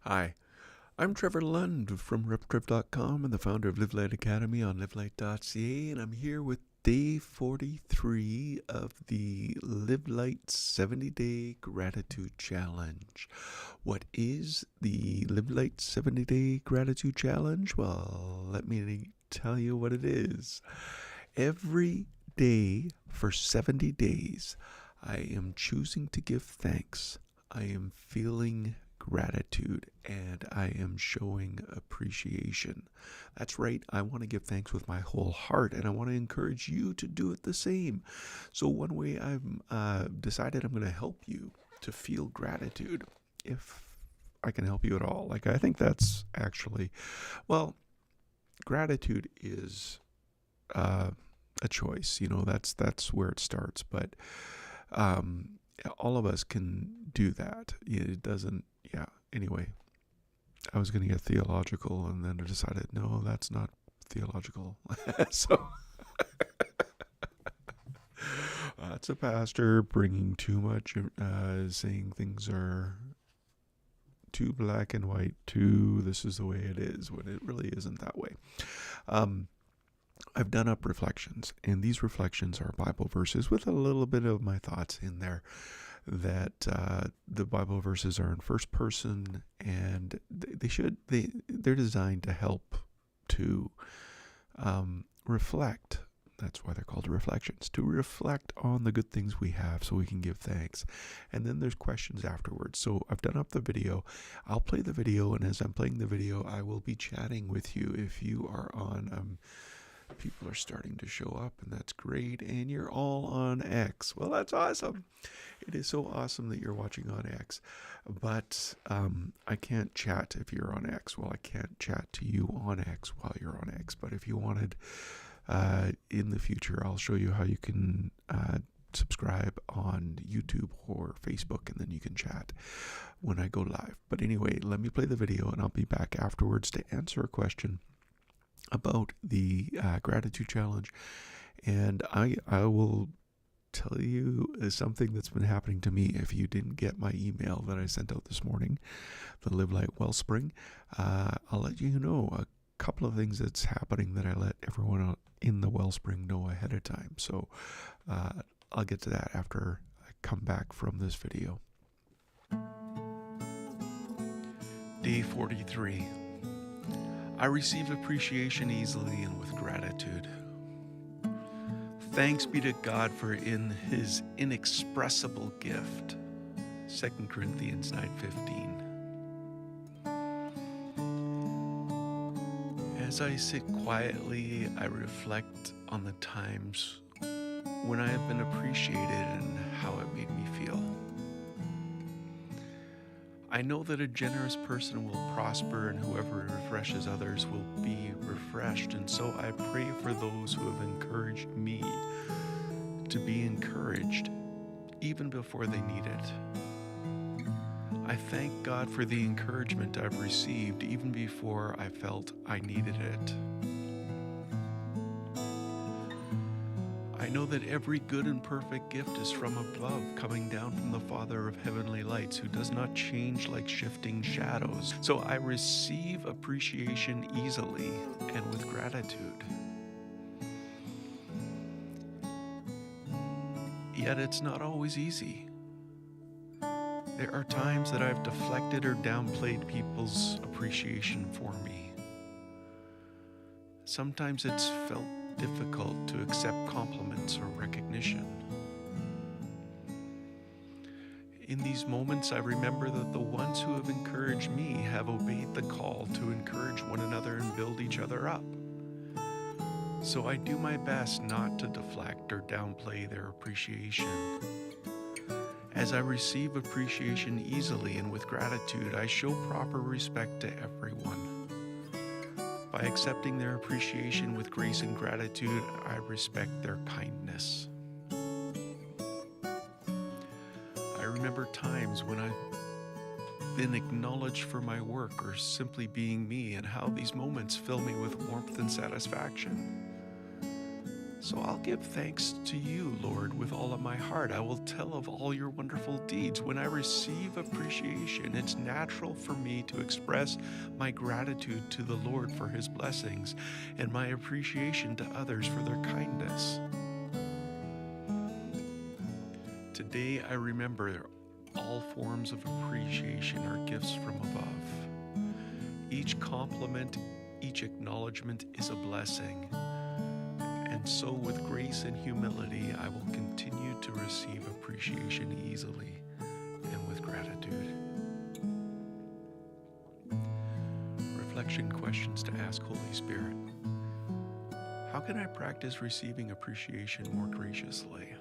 Hi, I'm Trevor Lund from RepTrev.com and the founder of Live Light Academy on livelight.ca, and I'm here with day 43 of the Live Light 70-Day Gratitude Challenge. What is the Live Light 70-Day Gratitude Challenge? Well, let me tell you what it is. Every day for 70 days, I am choosing to give thanks. I am feeling gratitude, and I am showing appreciation. That's right, I want to give thanks with my whole heart, and I want to encourage you to do it the same. So one way I've decided I'm going to help you to feel gratitude, if I can help you at all. I think that's actually, well, gratitude is a choice. That's where it starts. But all of us can do that. It doesn't. Yeah. Anyway, I was going to get theological, and then I decided, no, that's not theological. So that's a pastor bringing too much, saying things are too black and white, too this is the way it is, when it really isn't that way. I've done up reflections, and these reflections are Bible verses with a little bit of my thoughts in there. That the Bible verses are in first person, and they're designed to help to reflect. That's why they're called reflections, to reflect on the good things we have so we can give thanks. And then there's questions afterwards. So I've done up the video. I'll play the video, and as I'm playing the video, I will be chatting with you. If you are on people are starting to show up, and that's great. And you're all on X. Well, that's awesome. It is so awesome that you're watching on X. But I can't chat if you're on X. Well, I can't chat to you on X while you're on X. But if you wanted, in the future, I'll show you how you can subscribe on YouTube or Facebook, and then you can chat when I go live. But anyway, let me play the video, and I'll be back afterwards to answer a question about the gratitude challenge. And I will tell you something that's been happening to me. If you didn't get my email that I sent out this morning, the Live Light Wellspring, I'll let you know a couple of things that's happening that I let everyone in the Wellspring know ahead of time. So I'll get to that after I come back from this video. Day 43. I receive appreciation easily and with gratitude. Thanks be to God for in his inexpressible gift. 2 Corinthians 9:15. As I sit quietly, I reflect on the times when I have been appreciated and how it made me feel. I know that a generous person will prosper, and whoever refreshes others will be refreshed. And so I pray for those who have encouraged me to be encouraged even before they need it. I thank God for the encouragement I've received even before I felt I needed it. I know that every good and perfect gift is from above, coming down from the Father of heavenly lights, who does not change like shifting shadows. So I receive appreciation easily and with gratitude. Yet it's not always easy. There are times that I've deflected or downplayed people's appreciation for me. Sometimes it's felt difficult to accept compliments or recognition. In these moments, I remember that the ones who have encouraged me have obeyed the call to encourage one another and build each other up. So I do my best not to deflect or downplay their appreciation. As I receive appreciation easily and with gratitude, I show proper respect to everyone. By accepting their appreciation with grace and gratitude, I respect their kindness. I remember times when I've been acknowledged for my work or simply being me, and how these moments fill me with warmth and satisfaction. So I'll give thanks to you, Lord, with all of my heart. I will tell of all your wonderful deeds. When I receive appreciation, it's natural for me to express my gratitude to the Lord for his blessings and my appreciation to others for their kindness. Today I remember all forms of appreciation are gifts from above. Each compliment, each acknowledgement is a blessing. And so with grace and humility, I will continue to receive appreciation easily and with gratitude. Reflection questions to ask Holy Spirit. How can I practice receiving appreciation more graciously?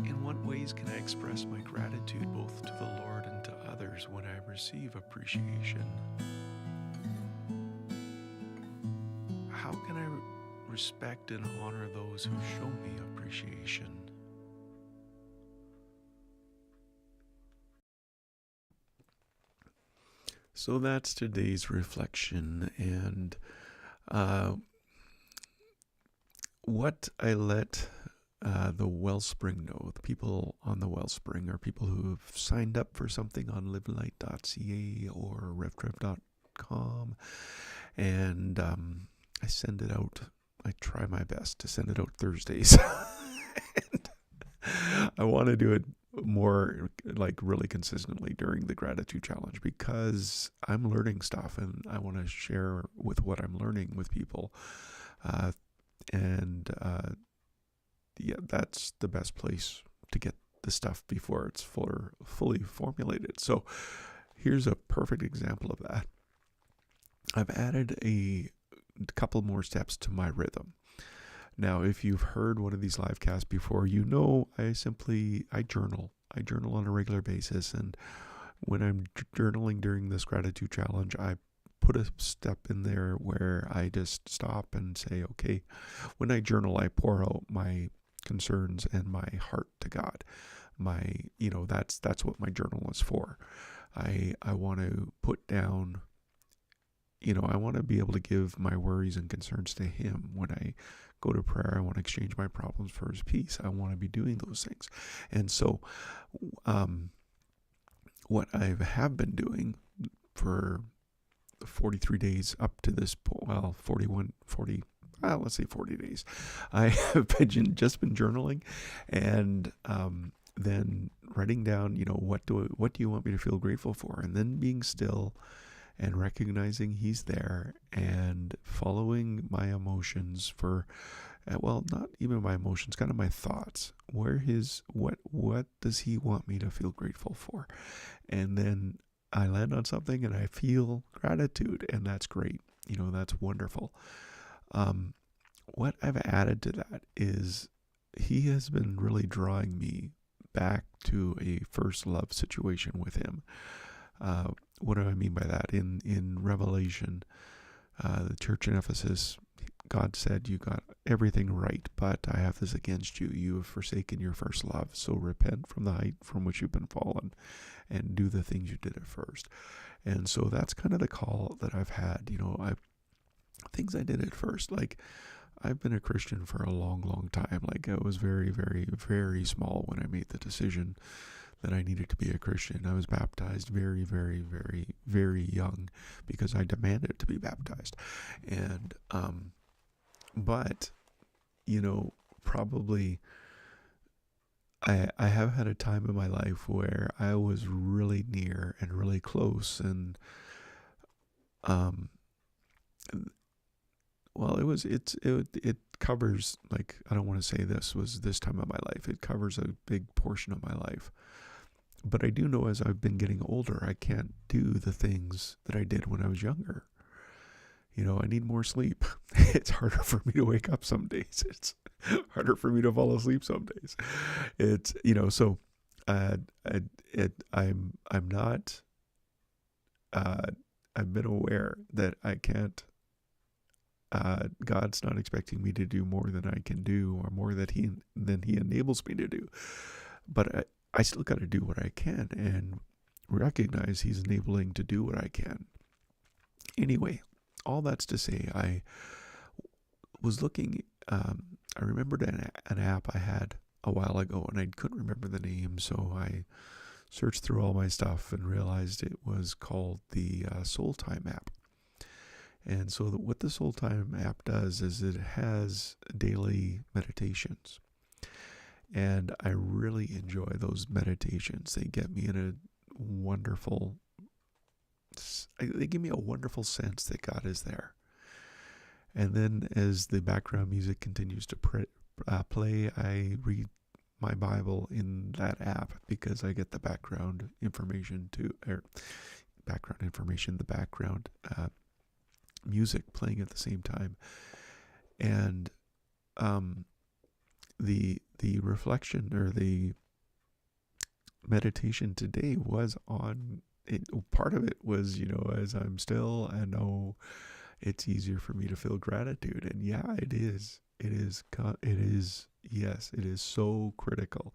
In what ways can I express my gratitude both to the Lord and to others when I receive appreciation? How can I respect and honor those who show me appreciation? So that's today's reflection, and what I let the Wellspring know, the people on the Wellspring are people who have signed up for something on livelight.ca or revtrev.com, and I send it out. I try my best to send it out Thursdays. And I want to do it more, like, really consistently during the gratitude challenge, because I'm learning stuff and I want to share with what I'm learning with people. Yeah, that's the best place to get the stuff before it's fully formulated. So here's a perfect example of that. I've added a couple more steps to my rhythm. Now, if you've heard one of these live casts before, you know I journal. I journal on a regular basis, and when I'm journaling during this gratitude challenge, I put a step in there where I just stop and say, okay, when I journal, I pour out my concerns and my heart to God. That's what my journal is for. I want to put down, I want to be able to give my worries and concerns to him. When I go to prayer, I want to exchange my problems for his peace. I want to be doing those things. And so what I have been doing for 43 days up to this point, let's say 40 days, I have just been journaling, and then writing down, what do you want me to feel grateful for? And then being still and recognizing he's there, and following my emotions for, not even my emotions, kind of my thoughts. What does he want me to feel grateful for? And then I land on something and I feel gratitude, and that's great. That's wonderful. What I've added to that is he has been really drawing me back to a first love situation with him. What do I mean by that? In Revelation, the church in Ephesus, God said, you got everything right, but I have this against you. You have forsaken your first love. So repent from the height from which you've been fallen and do the things you did at first. And so that's kind of the call that I've had. Things I did at first, like I've been a Christian for a long, long time. Like I was very, very, very small when I made the decision that I needed to be a Christian. I was baptized very, very, very, very young because I demanded to be baptized. And, but, probably I have had a time in my life where I was really near and really close, and, it covers, like, I don't want to say this was this time of my life. It covers a big portion of my life. But I do know as I've been getting older, I can't do the things that I did when I was younger. I need more sleep. It's harder for me to wake up some days. It's harder for me to fall asleep some days. It's, so I'm not, I've been aware that I can't, God's not expecting me to do more than I can do, or more than he enables me to do. But I still got to do what I can and recognize he's enabling to do what I can. Anyway, all that's to say, was looking, I remembered an app I had a while ago, and I couldn't remember the name, so I searched through all my stuff and realized it was called the Soul Time app. And so what the Soul Time app does is it has daily meditations. And I really enjoy those meditations. They get me in they give me a wonderful sense that God is there. And then as the background music continues to play, I read my Bible in that app because I get the background information the background music playing at the same time. And the reflection or the meditation today was on it. Part of it was, as I'm still, I know it's easier for me to feel gratitude. And yeah, it is. Yes, it is so critical.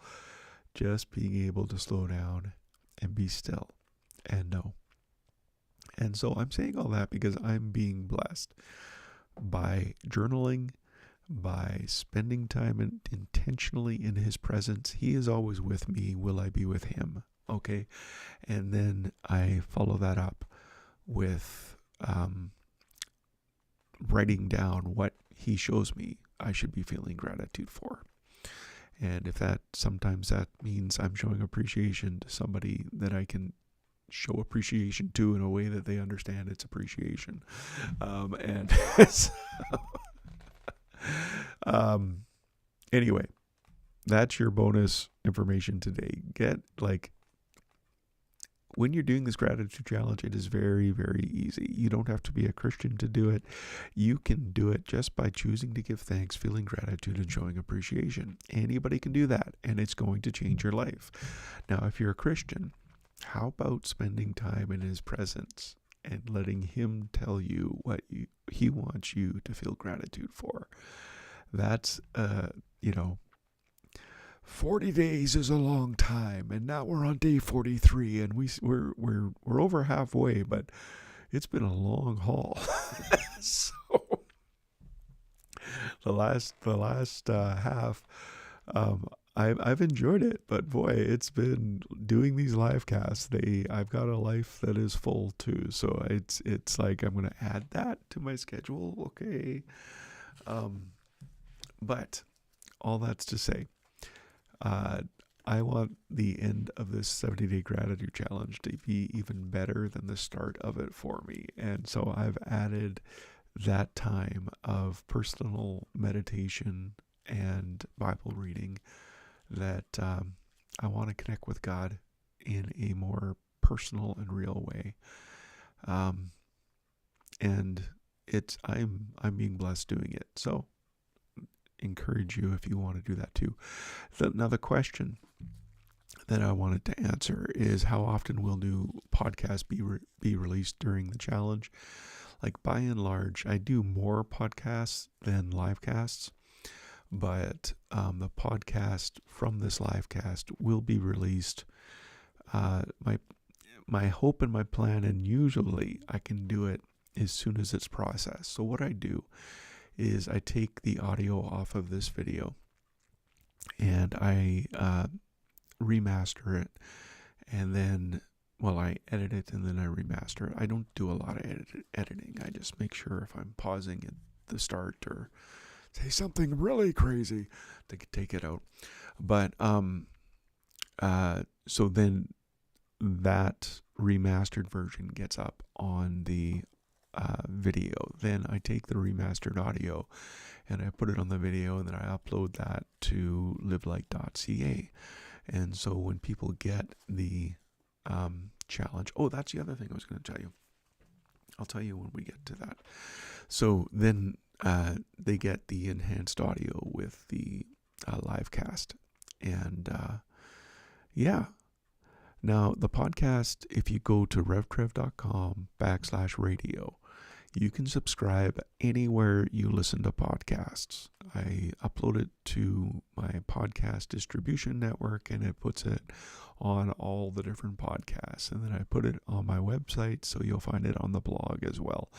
Just being able to slow down and be still and know. And so I'm saying all that because I'm being blessed by journaling, by spending time intentionally in his presence. He is always with me. Will I be with him? Okay. And then I follow that up with writing down what he shows me I should be feeling gratitude for. And if sometimes that means I'm showing appreciation to somebody that I can show appreciation to in a way that they understand its appreciation. Anyway, that's your bonus information today. When you're doing this gratitude challenge, it is very, very easy. You don't have to be a Christian to do it. You can do it just by choosing to give thanks, feeling gratitude, and showing appreciation. Anybody can do that, and it's going to change your life. Now, if you're a Christian, how about spending time in his presence and letting him tell you what he wants you to feel gratitude for? That's, 40 days is a long time, and now we're on day 43, and we're over halfway, but it's been a long haul. So the last half, I've enjoyed it, but boy, it's been doing these live casts. I've got a life that is full too, so it's like I'm gonna add that to my schedule. Okay, but all that's to say, I want the end of this 70-day gratitude challenge to be even better than the start of it for me. And so I've added that time of personal meditation and Bible reading that I want to connect with God in a more personal and real way. And I'm being blessed doing it. So encourage you if you want to do that too. Now the question that I wanted to answer is, how often will new podcasts be released during the challenge? Like, by and large, I do more podcasts than live casts, but the podcast from this live cast will be released. My hope and my plan, and usually I can do it as soon as it's processed. So what I do is I take the audio off of this video and I remaster it, and then I edit it and then I remaster it. I don't do a lot of editing. I just make sure if I'm pausing at the start or say something really crazy to take it out. But so then that remastered version gets up on the video. Then I take the remastered audio and I put it on the video, and then I upload that to livelight.ca. And so when people get the challenge, that's the other thing I was going to tell you. I'll tell you when we get to that. So then they get the enhanced audio with the live cast. And now the podcast, if you go to revtrev.com/radio, you can subscribe anywhere you listen to podcasts. I upload it to my podcast distribution network, and it puts it on all the different podcasts. And then I put it on my website, so you'll find it on the blog as well.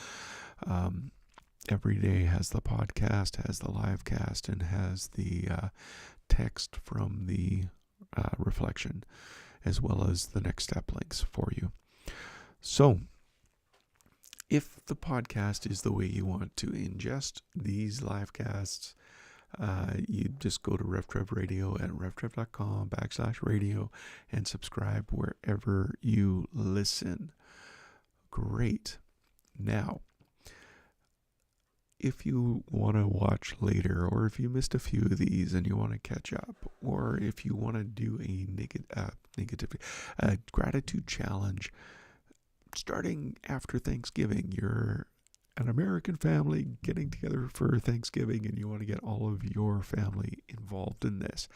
every day has the podcast, has the live cast, and has the text from the reflection, as well as the next step links for you. So, if the podcast is the way you want to ingest these live casts, you just go to RevTrev Radio at revtrev.com/radio and subscribe wherever you listen. Great. Now, if you want to watch later, or if you missed a few of these and you want to catch up, or if you want to do a gratitude challenge starting after Thanksgiving, you're an American family getting together for Thanksgiving and you want to get all of your family involved in this.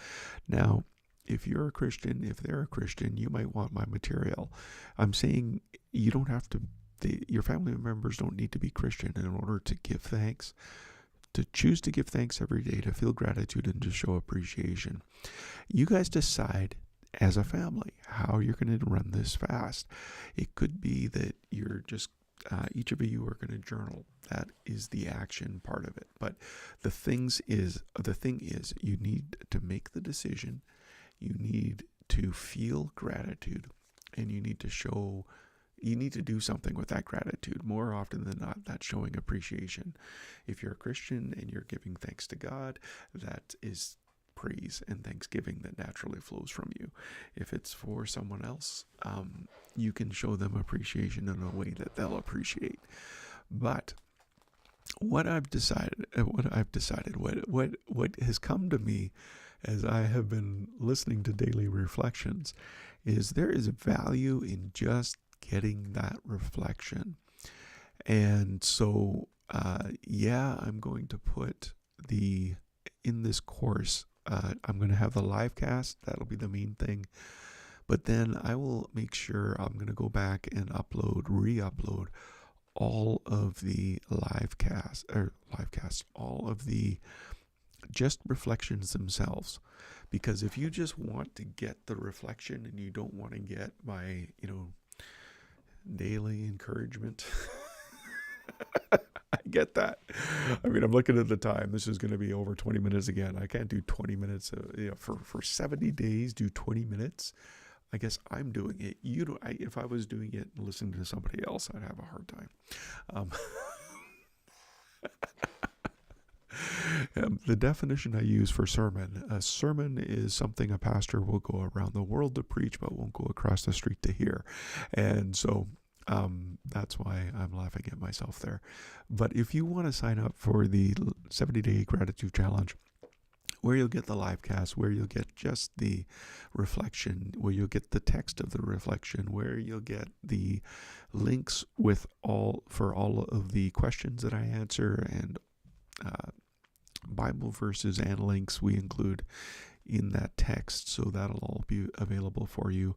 Now, if you're a Christian, if they're a Christian, you might want my material. I'm saying you don't have to, your family members don't need to be Christian in order to give thanks, to choose to give thanks every day, to feel gratitude and to show appreciation. You guys decide as a family how you're going to run this fast. It could be that you're just each of you are going to journal. That is the action part of it. But the thing is you need to make the decision. You need to feel gratitude, and you need to do something with that gratitude. More often than not, that's showing appreciation. If you're a Christian and you're giving thanks to God, that is praise and thanksgiving that naturally flows from you. If it's for someone else, you can show them appreciation in a way that they'll appreciate. But what I've decided, what has come to me as I have been listening to daily reflections, is there is value in just getting that reflection. And so, I'm going to put in this course, I'm going to have the live cast. That'll be the main thing. But then I will make sure I'm going to go back and re-upload all of the live casts, all of the just reflections themselves. Because if you just want to get the reflection and you don't want to get my, daily encouragement, I get that. I mean, I'm looking at the time. This is going to be over 20 minutes again. I can't do 20 minutes for 70 days, do 20 minutes. I guess I'm doing it. If I was doing it and listening to somebody else, I'd have a hard time. The definition I use for a sermon is something a pastor will go around the world to preach, but won't go across the street to hear. And so that's why I'm laughing at myself there. But if you want to sign up for the 70-day gratitude challenge, where you'll get the live cast, where you'll get just the reflection, where you'll get the text of the reflection, where you'll get the links for all of the questions that I answer, and Bible verses and links we include in that text. So that'll all be available for you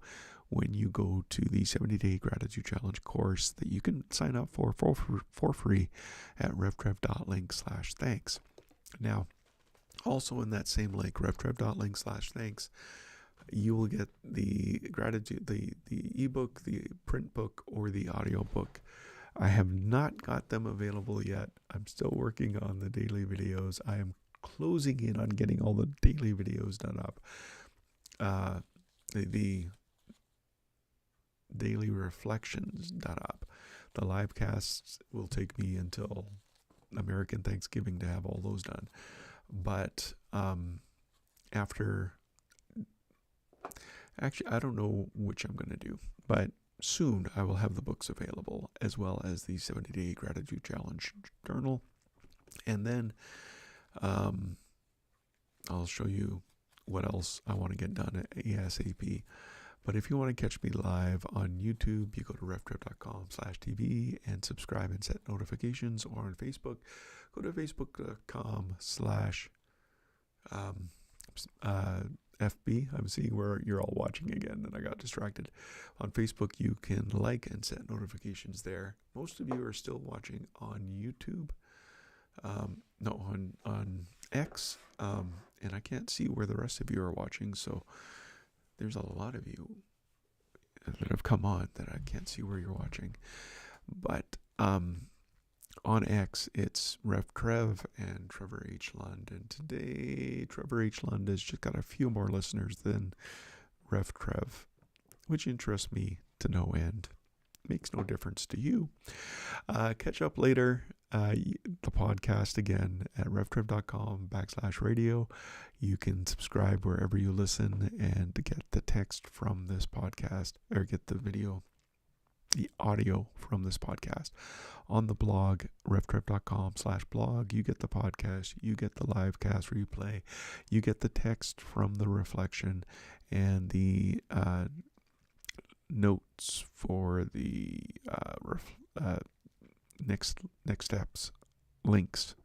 when you go to the 70-day gratitude challenge course that you can sign up for free at revtrev.link/thanks. Now, also in that same link, revtrev.link/thanks, you will get the gratitude, the ebook, the print book, or the audio book. I have not got them available yet. I'm still working on the daily videos. I am closing in on getting all the daily videos done up. The daily reflections done up. The live casts will take me until American Thanksgiving to have all those done. But actually, I don't know which I'm going to do, but soon I will have the books available, as well as the 70-day gratitude challenge journal. And then I'll show you what else I want to get done at ASAP. But if you want to catch me live on YouTube, you go to revtrev.com/TV and subscribe and set notifications. Or on Facebook, go to facebook.com/FB. I'm seeing where you're all watching again, and I got distracted. On Facebook, you can like and set notifications there. Most of you are still watching on YouTube. On X. And I can't see where the rest of you are watching, so there's a lot of you that have come on that I can't see where you're watching. But On X, it's Rev Trev and Trevor H. Lund. And today, Trevor H. Lund has just got a few more listeners than Rev Trev, which interests me to no end. Makes no difference to you. Catch up later. The podcast again at revtrev.com/radio. You can subscribe wherever you listen and get the text from this podcast, or get the audio from this podcast on the blog, revtrev.com/blog. You get the podcast, you get the live cast replay, you get the text from the reflection, and the notes for the next steps, links.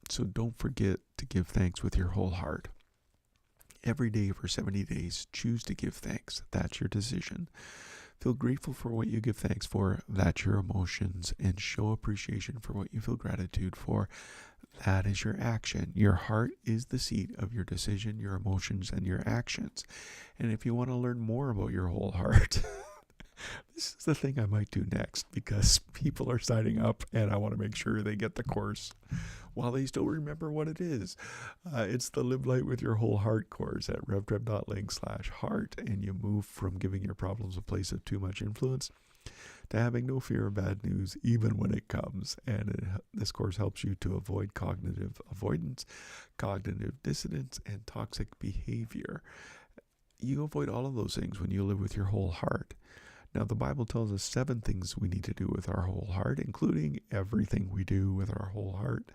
So don't forget to give thanks with your whole heart. Every day for 70 days, choose to give thanks. That's your decision. Feel grateful for what you give thanks for. That's your emotions. And show appreciation for what you feel gratitude for. That is your action. Your heart is the seat of your decision, your emotions, and your actions. And if you want to learn more about your whole heart, this is the thing I might do next, because people are signing up and I want to make sure they get the course while they still remember what it is. It's the Live Light with Your Whole Heart course at revtrev.link/heart, and you move from giving your problems a place of too much influence to having no fear of bad news, even when it comes. And this course helps you to avoid cognitive avoidance, cognitive dissonance, and toxic behavior. You avoid all of those things when you live with your whole heart. Now, the Bible tells us 7 things we need to do with our whole heart, including everything we do with our whole heart.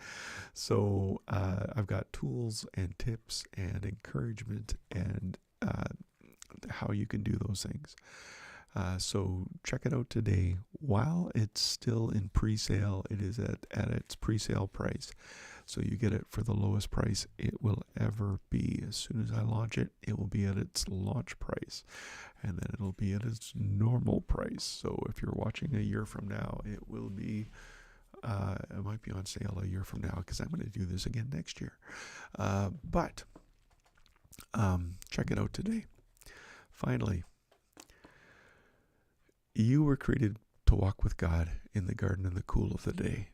So I've got tools and tips and encouragement and how you can do those things. So check it out today. While it's still in pre-sale, it is at its pre-sale price. So you get it for the lowest price it will ever be. As soon as I launch it, it will be at its launch price. And then it'll be at its normal price. So if you're watching a year from now, it will be, it might be on sale a year from now, because I'm going to do this again next year. But check it out today. Finally, you were created to walk with God in the garden in the cool of the day.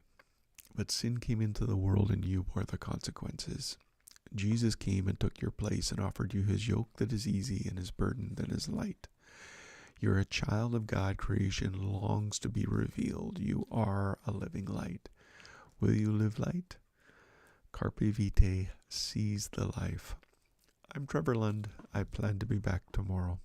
But sin came into the world and you bore the consequences. Jesus came and took your place and offered you his yoke that is easy and his burden that is light. You're a child of God. Creation longs to be revealed. You are a living light. Will you live light? Carpe vitae, seize the life. I'm Trevor Lund. I plan to be back tomorrow.